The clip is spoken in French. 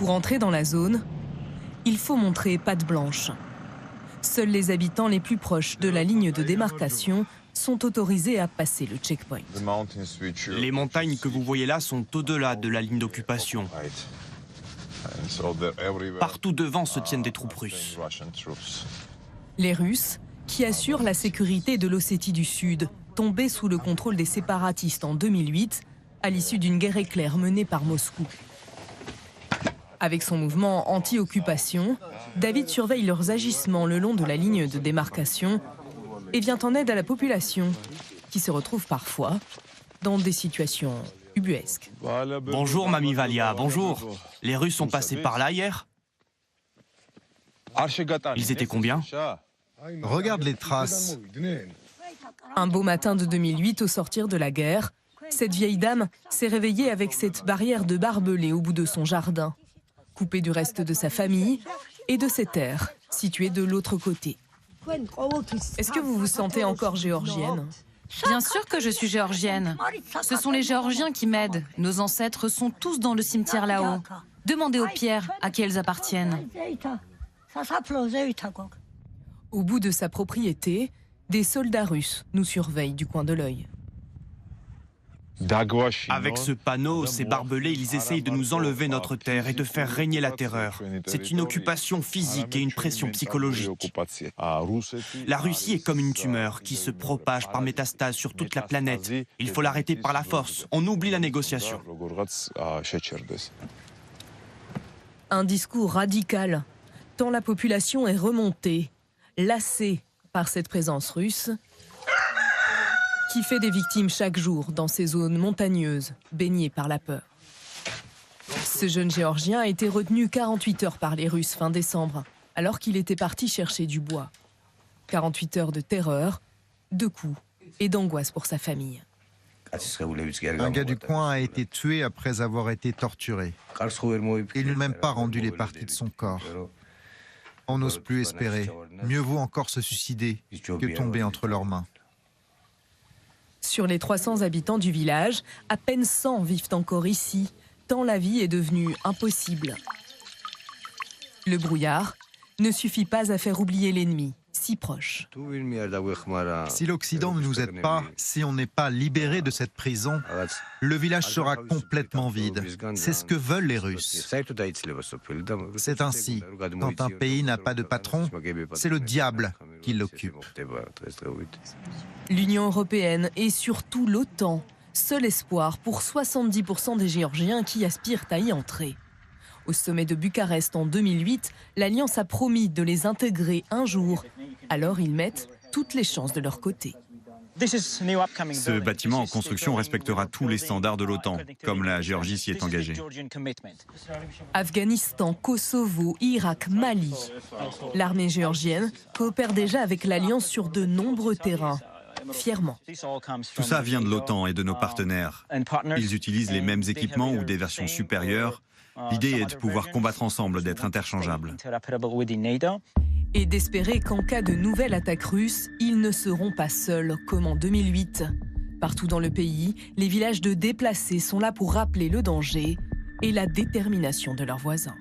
Pour entrer dans la zone, il faut montrer patte blanche. Seuls les habitants les plus proches de la ligne de démarcation sont autorisés à passer le checkpoint. Les montagnes que vous voyez là sont au-delà de la ligne d'occupation. Partout devant se tiennent des troupes russes. Les Russes, qui assurent la sécurité de l'Ossétie du Sud, tombée sous le contrôle des séparatistes en 2008, à l'issue d'une guerre éclair menée par Moscou. Avec son mouvement anti-occupation, David surveille leurs agissements le long de la ligne de démarcation et vient en aide à la population, qui se retrouve parfois dans des situations ubuesques. Bonjour, Mamie Valia, bonjour. Les Russes sont passés par là hier? Ils étaient combien? Regarde les traces. Un beau matin de 2008, au sortir de la guerre, cette vieille dame s'est réveillée avec cette barrière de barbelés au bout de son jardin, coupée du reste de sa famille et de ses terres, situées de l'autre côté. Est-ce que vous vous sentez encore géorgienne? Bien sûr que je suis géorgienne. Ce sont les Géorgiens qui m'aident. Nos ancêtres sont tous dans le cimetière là-haut. Demandez aux pierres à qui elles appartiennent. Au bout de sa propriété, des soldats russes nous surveillent du coin de l'œil. Avec ce panneau, ces barbelés, ils essayent de nous enlever notre terre et de faire régner la terreur. C'est une occupation physique et une pression psychologique. La Russie est comme une tumeur qui se propage par métastase sur toute la planète. Il faut l'arrêter par la force. On oublie la négociation. Un discours radical, tant la population est remontée, lassée par cette présence russe, qui fait des victimes chaque jour dans ces zones montagneuses, baignées par la peur. Ce jeune Géorgien a été retenu 48 heures par les Russes fin décembre, alors qu'il était parti chercher du bois. 48 heures de terreur, de coups et d'angoisse pour sa famille. Un gars du coin a été tué après avoir été torturé. Ils n'ont même pas rendu les parties de son corps. On n'ose plus espérer. Mieux vaut encore se suicider que tomber entre leurs mains. Sur les 300 habitants du village, à peine 100 vivent encore ici, tant la vie est devenue impossible. Le brouillard ne suffit pas à faire oublier l'ennemi, si proche. Si l'Occident ne nous aide pas, si on n'est pas libéré de cette prison, le village sera complètement vide. C'est ce que veulent les Russes. C'est ainsi. Quand un pays n'a pas de patron, c'est le diable qui l'occupe. L'Union européenne et surtout l'OTAN, seul espoir pour 70% des Géorgiens qui aspirent à y entrer. Au sommet de Bucarest en 2008, l'Alliance a promis de les intégrer un jour. Alors ils mettent toutes les chances de leur côté. Ce bâtiment en construction respectera tous les standards de l'OTAN, comme la Géorgie s'y est engagée. Afghanistan, Kosovo, Irak, Mali. L'armée géorgienne coopère déjà avec l'Alliance sur de nombreux terrains, fièrement. Tout ça vient de l'OTAN et de nos partenaires. Ils utilisent les mêmes équipements ou des versions supérieures. L'idée est de pouvoir combattre ensemble, d'être interchangeables. Et d'espérer qu'en cas de nouvelle attaque russe, ils ne seront pas seuls, comme en 2008. Partout dans le pays, les villages de déplacés sont là pour rappeler le danger et la détermination de leurs voisins.